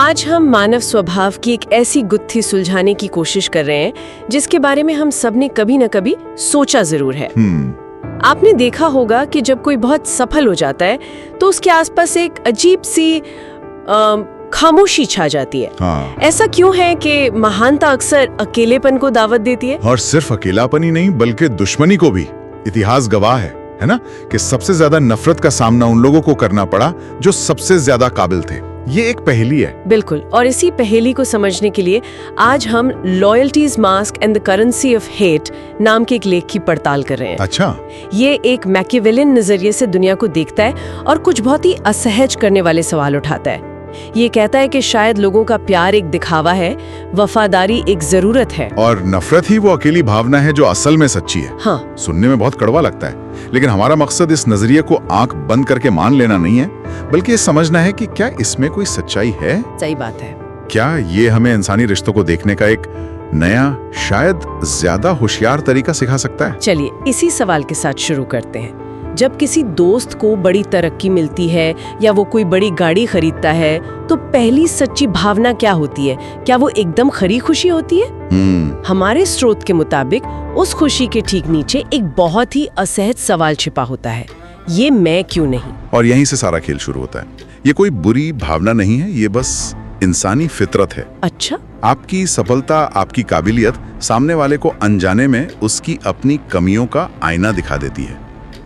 आज हम मानव स्वभाव की एक ऐसी गुत्थी सुलझाने की कोशिश कर रहे हैं जिसके बारे में हम सब ने कभी न कभी सोचा जरूर है। आपने देखा होगा कि जब कोई बहुत सफल हो जाता है तो उसके आसपास एक अजीब सी खामोशी छा जाती है। हाँ। ऐसा क्यों है कि महानता अक्सर अकेलेपन को दावत देती है? और सिर्फ अकेलापन ही नहीं बल्कि दुश्मनी को भी। इतिहास गवाह है ना, कि सबसे ज्यादा नफरत का सामना उन लोगों को करना पड़ा जो सबसे ज्यादा काबिल थे। ये एक पहेली है। बिल्कुल, और इसी पहेली को समझने के लिए आज हम loyalties mask and the currency of hate नाम के एक लेख की पड़ताल कर रहे हैं। अच्छा। ये एक मैकियावेलियन नजरिए से दुनिया को देखता है और कुछ बहुत ही असहज करने वाले सवाल उठाता है। ये कहता है कि शायद लोगों का प्यार एक दिखावा है, वफादारी एक जरूरत है, और नफरत ही वो अकेली भावना है जो असल में सच्ची है। हाँ। सुनने में बहुत कड़वा लगता है, लेकिन हमारा मकसद इस नजरिए को आंख बंद करके मान लेना नहीं है, बल्कि ये समझना है कि क्या इसमें कोई सच्चाई है। सही बात है। क्या ये हमें इंसानी रिश्तों को देखने का एक नया, शायद ज्यादा होशियार तरीका सिखा सकता है? चलिए इसी सवाल के साथ शुरू करते हैं। जब किसी दोस्त को बड़ी तरक्की मिलती है या वो कोई बड़ी गाड़ी खरीदता है तो पहली सच्ची भावना क्या होती है? क्या वो एकदम खरी खुशी होती है? हमारे स्रोत के मुताबिक उस खुशी के ठीक नीचे एक बहुत ही असहज सवाल छिपा होता है, ये मैं क्यों नहीं। और यहीं से सारा खेल शुरू होता है। ये कोई बुरी भावना नहीं है, ये बस इंसानी फितरत है। अच्छा। आपकी सफलता, आपकी काबिलियत सामने वाले को अनजाने में उसकी अपनी कमियों का आईना दिखा देती है,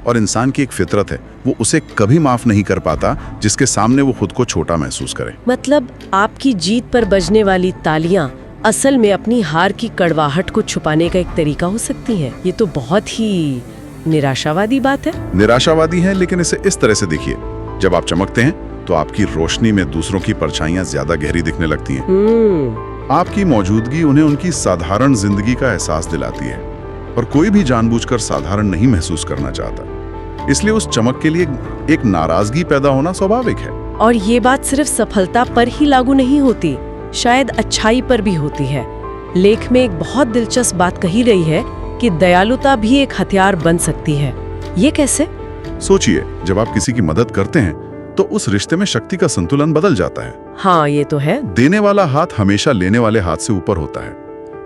और इंसान की एक फितरत है, वो उसे कभी माफ नहीं कर पाता जिसके सामने वो खुद को छोटा महसूस करे। मतलब आपकी जीत पर बजने वाली तालियां असल में अपनी हार की कड़वाहट को छुपाने का एक तरीका हो सकती है। ये तो बहुत ही निराशावादी बात है। निराशावादी है, लेकिन इसे इस तरह से देखिए, जब आप चमकते हैं तो आपकी रोशनी में दूसरों की परछाइयां ज्यादा गहरी दिखने लगती हैं। आपकी मौजूदगी उन्हें उनकी साधारण जिंदगी का एहसास दिलाती है, और कोई भी जानबूझकर साधारण नहीं महसूस करना चाहता। इसलिए उस चमक के लिए एक नाराजगी पैदा होना स्वाभाविक है। और ये बात सिर्फ सफलता पर ही लागू नहीं होती, शायद अच्छाई पर भी होती है। लेख में एक बहुत दिलचस्प बात कही गई है कि दयालुता भी एक हथियार बन सकती है। ये कैसे? सोचिए, जब आप किसी की मदद करते हैं तो उस रिश्ते में शक्ति का संतुलन बदल जाता है। हाँ, ये तो है। देने वाला हाथ हमेशा लेने वाले हाथ से ऊपर होता है।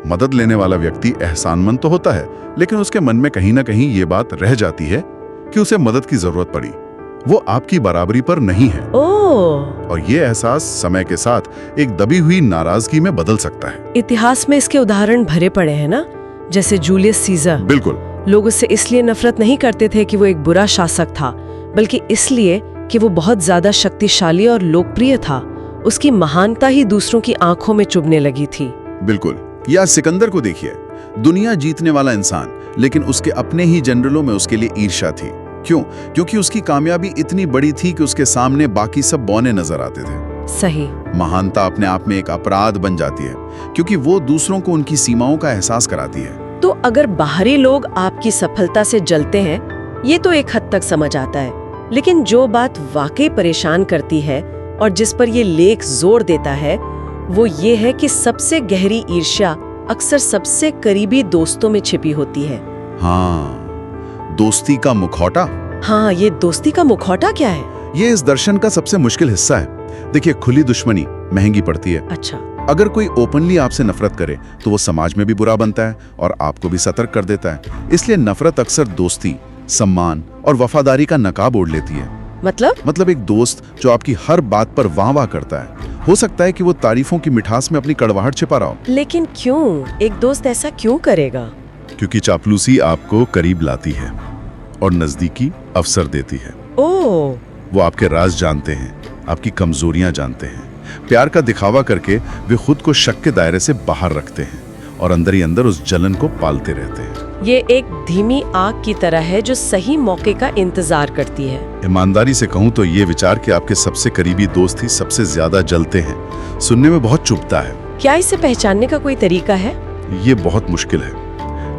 मदद लेने वाला व्यक्ति एहसानमंद तो होता है, लेकिन उसके मन में कहीं ना कहीं ये बात रह जाती है कि उसे मदद की जरूरत पड़ी, वो आपकी बराबरी पर नहीं है। और ये एहसास समय के साथ एक दबी हुई नाराजगी में बदल सकता है। इतिहास में इसके उदाहरण भरे पड़े हैं ना, जैसे जूलियस सीजर। बिल्कुल। लोग उससे इसलिए नफरत नहीं करते थे कि वो एक बुरा शासक था, बल्कि इसलिए कि वो बहुत ज्यादा शक्तिशाली और लोकप्रिय था। उसकी महानता ही दूसरों की आंखों में चुभने लगी थी। बिल्कुल। या सिकंदर को देखिए, दुनिया जीतने वाला इंसान, लेकिन उसके अपने ही जनरलों में उसके लिए ईर्ष्या थी। क्यों? क्योंकि उसकी कामयाबी इतनी बड़ी थी कि उसके सामने बाकी सब बौने नजर आते थे। सही। महानता अपने आप में एक अपराध बन जाती है, क्योंकि वो दूसरों को उनकी सीमाओं का एहसास कराती है। तो अगर बाहरी लोग आपकी सफलता से जलते हैं, ये तो एक हद तक समझ आता है, लेकिन जो बात वाकई परेशान करती है और जिस पर ये लेख जोर देता है, वो ये है कि सबसे गहरी ईर्ष्या अक्सर सबसे करीबी दोस्तों में छिपी होती है। हाँ, दोस्ती का मुखौटा। हाँ, ये दोस्ती का मुखौटा क्या है? ये इस दर्शन का सबसे मुश्किल हिस्सा है। देखिए, खुली दुश्मनी महंगी पड़ती है। अच्छा। अगर कोई ओपनली आपसे नफरत करे तो वो समाज में भी बुरा बनता है और आपको भी सतर्क कर देता है। इसलिए नफरत अक्सर दोस्ती, सम्मान और वफादारी का नकाब ओढ़ लेती है। मतलब एक दोस्त जो आपकी हर बात पर वाह-वाह करता है, हो सकता है कि वो तारीफों की मिठास में अपनी कड़वाहट छिपा रहा हो। लेकिन क्यों? एक दोस्त ऐसा क्यों करेगा? क्योंकि चापलूसी आपको करीब लाती है और नजदीकी अवसर देती है। वो आपके राज जानते हैं, आपकी कमजोरियां जानते हैं। प्यार का दिखावा करके वे खुद को शक के दायरे से बाहर रखते हैं और अंदर ही अंदर उस जलन को पालते रहते हैं। ये एक धीमी आग की तरह है जो सही मौके का इंतजार करती है। ईमानदारी से कहूँ तो ये विचार कि आपके सबसे करीबी दोस्त ही सबसे ज्यादा जलते हैं, सुनने में बहुत चुभता है। क्या इसे पहचानने का कोई तरीका है? ये बहुत मुश्किल है,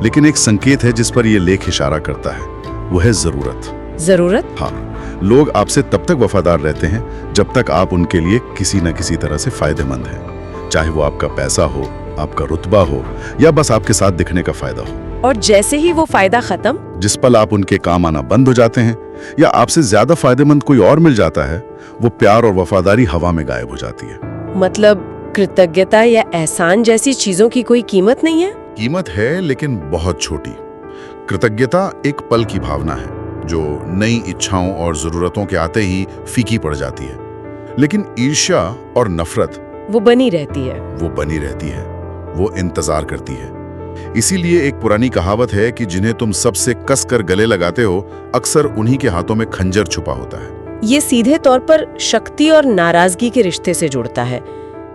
लेकिन एक संकेत है जिस पर ये लेख इशारा करता है, वो है जरूरत। जरूरत? हाँ, लोग आपसे तब तक वफादार रहते हैं जब तक आप उनके लिए किसी न किसी तरह से फायदेमंद हैं, चाहे वो आपका पैसा हो, आपका रुतबा हो, या बस आपके साथ दिखने का फायदा हो। और जैसे ही वो फायदा खत्म, जिस पल आप उनके काम आना बंद हो जाते हैं या आपसे ज्यादा फायदेमंद कोई और मिल जाता है, वो प्यार और वफादारी हवा में गायब हो जाती है। मतलब कृतज्ञता या एहसान जैसी चीजों की कोई कीमत नहीं है? कीमत है, लेकिन बहुत छोटी। कृतज्ञता एक पल की भावना है जो नई इच्छाओं और जरूरतों के आते ही फीकी पड़ जाती है। लेकिन ईर्ष्या और नफरत वो बनी रहती है। वो इंतजार करती है। इसीलिए एक पुरानी कहावत है कि जिन्हें तुम सबसे कसकर गले लगाते हो, अक्सर उन्हीं के हाथों में खंजर छुपा होता है। ये सीधे तौर पर शक्ति और नाराजगी के रिश्ते से जुड़ता है।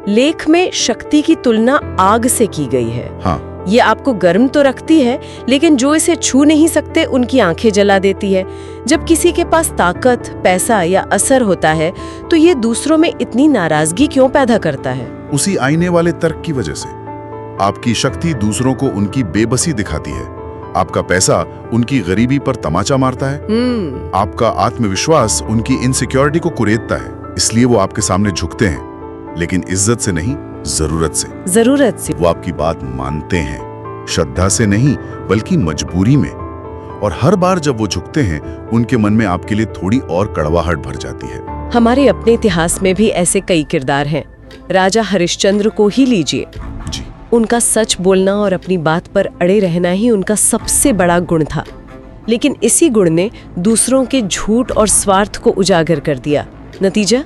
लेख में शक्ति की तुलना आग से की गई है। हाँ, ये आपको गर्म तो रखती है, लेकिन जो इसे छू नहीं सकते उनकी आंखें जला देती है। जब किसी के पास ताकत, पैसा या असर होता है, तो ये दूसरों में इतनी नाराजगी क्यों पैदा करता है? उसी आईने वाले तर्क की वजह से। आपकी शक्ति दूसरों को उनकी बेबसी दिखाती है। आपका पैसा उनकी गरीबी पर तमाचा मारता है। आपका आत्मविश्वास उनकी इनसिक्योरिटी को कुरेदता है। इसलिए वो आपके सामने झुकते हैं, लेकिन इज्जत से नहीं, जरूरत से। वो आपकी बात मानते हैं, श्रद्धा से नहीं बल्कि मजबूरी में। और हर बार जब वो झुकते हैं, उनके मन में आपके लिए थोड़ी और कड़वाहट भर जाती है। हमारे अपने इतिहास में भी ऐसे कई किरदार हैं। राजा हरिश्चंद्र को ही लीजिए। जी। उनका सच बोलना और अपनी बात पर अड़े रहना ही उनका सबसे बड़ा गुण था। लेकिन इसी गुण ने दूसरों के झूठ और स्वार्थ को उजागर कर दिया। नतीजा,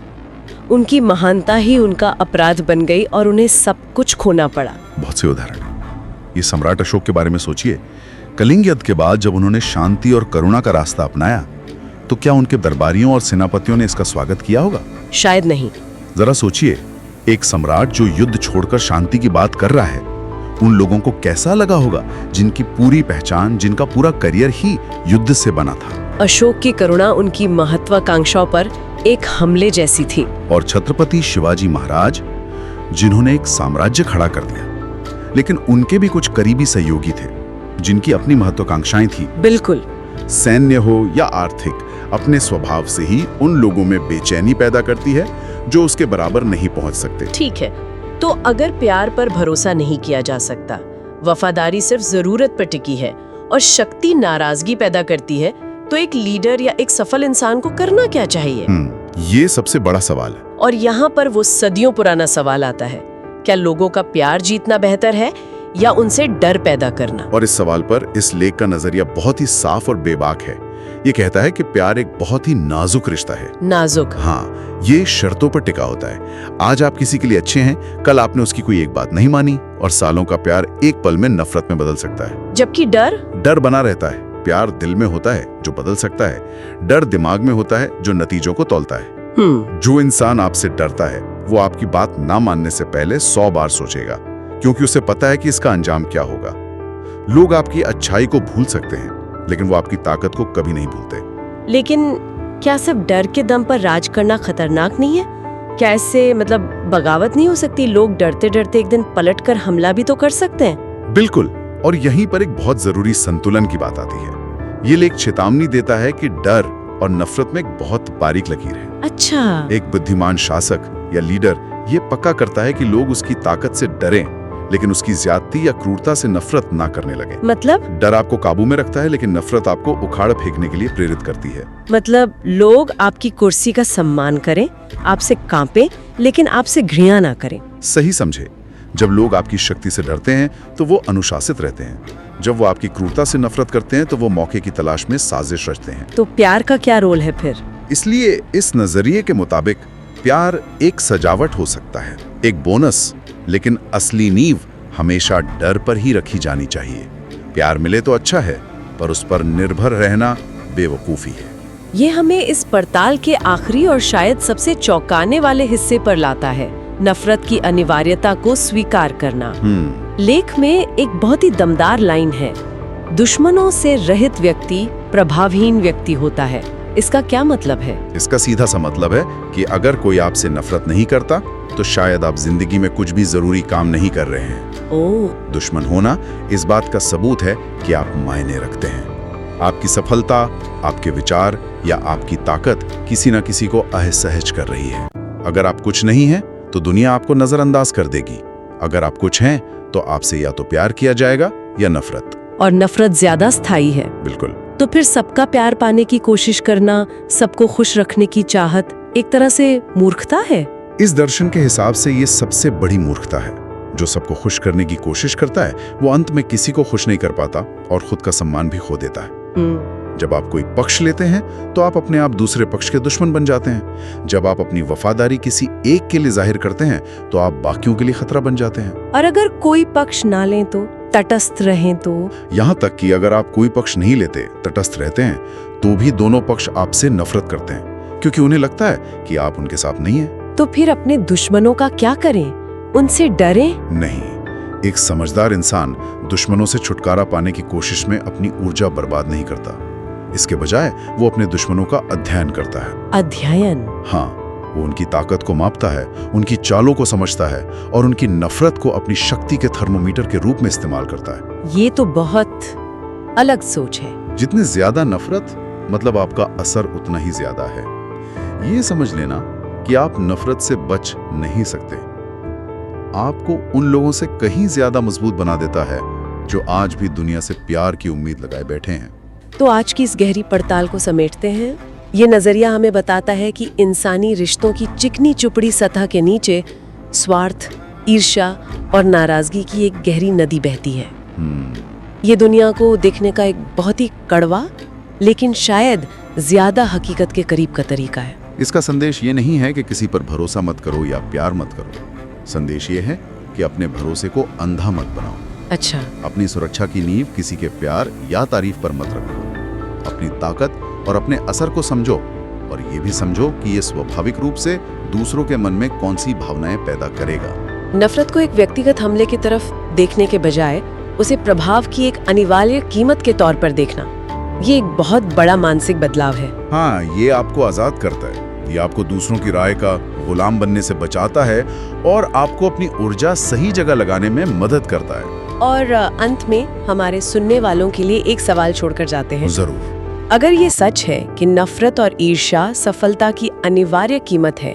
उनकी महानता ही उनका अपराध बन गई और उन्हें सब कुछ खोना पड़ा। बहुत से उदाहरण। ये सम्राट अशोक के बारे में सोचिए। कलिंग युद्ध के बाद जब उन्होंने शांति और करुणा का रास्ता अपनाया, तो क्या उनके दरबारियों और सेनापतियों ने इसका स्वागत किया होगा? शायद नहीं। जरा सोचिए, एक सम्राट जो युद्ध छोड़कर शांति की बात कर रहा है, उन लोगों को कैसा लगा होगा जिनकी पूरी पहचान, जिनका पूरा करियर ही युद्ध से बना था। अशोक की करुणा उनकी महत्वाकांक्षाओं पर एक हमले जैसी थी। और छत्रपति शिवाजी महाराज, जिन्होंने एक साम्राज्य खड़ा कर दिया, लेकिन उनके भी कुछ करीबी सहयोगी थे जिनकी अपनी महत्वाकांक्षाएं थी। बिल्कुल। सैन्य हो या आर्थिक, अपने स्वभाव से ही उन लोगों में बेचैनी पैदा करती है जो उसके बराबर नहीं पहुंच सकते। ठीक है, तो अगर प्यार पर भरोसा नहीं किया जा सकता, वफादारी सिर्फ जरूरत पर टिकी है और शक्ति नाराजगी पैदा करती है, तो एक लीडर या एक सफल इंसान को करना क्या चाहिए? ये सबसे बड़ा सवाल है। और यहाँ पर वो सदियों पुराना सवाल आता है, क्या लोगों का प्यार जीतना बेहतर है या उनसे डर पैदा करना? और इस सवाल पर इस लेख का नजरिया बहुत ही साफ और बेबाक है। ये कहता है कि प्यार एक बहुत ही नाजुक रिश्ता है। नाजुक? हाँ, ये शर्तों पर टिका होता है। आज आप किसी के लिए अच्छे हैं, कल आपने उसकी कोई एक बात नहीं मानी और सालों का प्यार एक पल में नफरत में बदल सकता है। जबकि डर बना रहता है। प्यार दिल में होता है जो बदल सकता है, डर दिमाग में होता है जो नतीजों को तौलता है। जो इंसान आपसे डरता है, वो आपकी बात ना मानने से पहले 100 बार सोचेगा, क्योंकि उसे पता है कि इसका अंजाम क्या होगा। लोग आपकी अच्छाई को भूल सकते हैं, लेकिन वो आपकी ताकत को कभी नहीं भूलते। लेकिन क्या सिर्फ डर के दम पर राज करना खतरनाक नहीं है? क्या इससे बगावत नहीं हो सकती? लोग डरते डरते एक दिन पलटकर हमला भी तो कर सकते हैं। बिल्कुल। और यहीं पर एक बहुत जरूरी संतुलन की बात आती है। ये लेख चेतावनी देता है कि डर और नफरत में एक बहुत बारीक लकीर है। अच्छा। एक बुद्धिमान शासक या लीडर ये पक्का करता है कि लोग उसकी ताकत से डरें, लेकिन उसकी ज्यादती या क्रूरता से नफरत ना करने लगे। मतलब? डर आपको काबू में रखता है, लेकिन नफरत आपको उखाड़ फेंकने के लिए प्रेरित करती है। मतलब लोग आपकी कुर्सी का सम्मान करें, आपसे कांपे, लेकिन आपसे घृणा ना करें। सही समझे। जब लोग आपकी शक्ति से डरते हैं तो वो अनुशासित रहते हैं। जब वो आपकी क्रूरता से नफरत करते हैं तो वो मौके की तलाश में साजिश रचते हैं। तो प्यार का क्या रोल है फिर? इसलिए इस नजरिए के मुताबिक प्यार एक सजावट हो सकता है, एक बोनस, लेकिन असली नींव हमेशा डर पर ही रखी जानी चाहिए। प्यार मिले तो अच्छा है, पर उस पर निर्भर रहना बेवकूफी है। ये हमें इस पड़ताल के आखिरी और शायद सबसे चौंकाने वाले हिस्से पर लाता है, नफरत की अनिवार्यता को स्वीकार करना। लेख में एक बहुत ही दमदार लाइन है, दुश्मनों से रहित व्यक्ति प्रभावहीन व्यक्ति होता है। इसका क्या मतलब है? इसका सीधा सा मतलब है कि अगर कोई आपसे नफरत नहीं करता, तो शायद आप जिंदगी में कुछ भी जरूरी काम नहीं कर रहे हैं। ओह। दुश्मन होना इस बात का सबूत है कि आप मायने रखते हैं। आपकी सफलता, आपके विचार या आपकी ताकत किसी न किसी को असहज कर रही है। अगर आप कुछ नहीं हैं, तो दुनिया आपको नजरअंदाज कर देगी। अगर आप कुछ हैं, तो आपसे या तो प्यार किया जाएगा या नफरत। और नफरत ज्यादा स्थायी है। बिल्कुल। तो फिर सबका प्यार पाने की कोशिश करना, सबको खुश रखने की चाहत एक तरह से मूर्खता है। इस दर्शन के हिसाब से ये सबसे बड़ी मूर्खता है। जो सबको खुश करने की कोशिश करता है वो अंत में किसी को खुश नहीं कर पाता और खुद का सम्मान भी खो देता है। जब आप कोई पक्ष लेते हैं तो आप अपने आप दूसरे पक्ष के दुश्मन बन जाते हैं। जब आप अपनी वफादारी किसी एक के लिए जाहिर करते हैं तो आप बाकियों के लिए खतरा बन जाते हैं। और अगर कोई पक्ष ना लें तो, तटस्थ रहें तो? यहाँ तक कि अगर आप कोई पक्ष नहीं लेते, तटस्थ रहते हैं, तो भी दोनों पक्ष आपसे नफरत करते हैं, क्योंकि उन्हें लगता है कि आप उनके साथ नहीं हैं। तो फिर अपने दुश्मनों का क्या करें? उनसे डरें? नहीं, एक समझदार इंसान दुश्मनों से छुटकारा पाने की कोशिश में अपनी ऊर्जा बर्बाद नहीं करता। इसके बजाय वो अपने दुश्मनों का अध्ययन करता है। अध्ययन? हाँ, वो उनकी ताकत को मापता है, उनकी चालों को समझता है और उनकी नफरत को अपनी शक्ति के थर्मोमीटर के रूप में इस्तेमाल करता है। ये तो बहुत अलग सोच है। जितनी ज्यादा नफरत, मतलब आपका असर उतना ही ज्यादा है। ये समझ लेना कि आप नफरत से बच नहीं सकते। आपको उन लोगों से कहीं ज्यादा मजबूत बना देता है जो आज भी दुनिया से प्यार की उम्मीद लगाए बैठे हैं। तो आज की इस गहरी पड़ताल को समेटते हैं। ये नजरिया हमें बताता है कि इंसानी रिश्तों की चिकनी चुपड़ी सतह के नीचे स्वार्थ, ईर्ष्या और नाराजगी की एक गहरी नदी बहती है। ये दुनिया को देखने का एक बहुत ही कड़वा लेकिन शायद ज्यादा हकीकत के करीब का तरीका है। इसका संदेश ये नहीं है कि किसी पर भरोसा मत करो या प्यार मत करो। संदेश ये है कि अपने भरोसे को अंधा मत बनाओ। अच्छा। अपनी सुरक्षा की नींव किसी के प्यार या तारीफ पर मत रखो। अपनी ताकत और अपने असर को समझो और ये भी समझो कि ये स्वाभाविक रूप से दूसरों के मन में कौन सी भावनाएं पैदा करेगा। नफरत को एक व्यक्तिगत हमले की तरफ देखने के बजाय उसे प्रभाव की एक अनिवार्य कीमत के तौर पर देखना, ये एक बहुत बड़ा मानसिक बदलाव है। हाँ, ये आपको आजाद करता है। ये आपको दूसरों की राय का गुलाम बनने से बचाता है और आपको अपनी ऊर्जा सही जगह लगाने में मदद करता है। और अंत में हमारे सुनने वालों के लिए एक सवाल छोड़कर जाते हैं। जरूर। अगर ये सच है कि नफरत और ईर्ष्या सफलता की अनिवार्य कीमत है,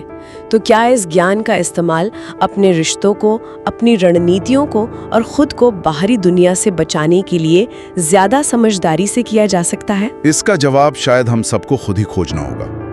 तो क्या इस ज्ञान का इस्तेमाल अपने रिश्तों को, अपनी रणनीतियों को और खुद को बाहरी दुनिया से बचाने के लिए ज्यादा समझदारी से किया जा सकता है? इसका जवाब शायद हम सबको खुद ही खोजना होगा।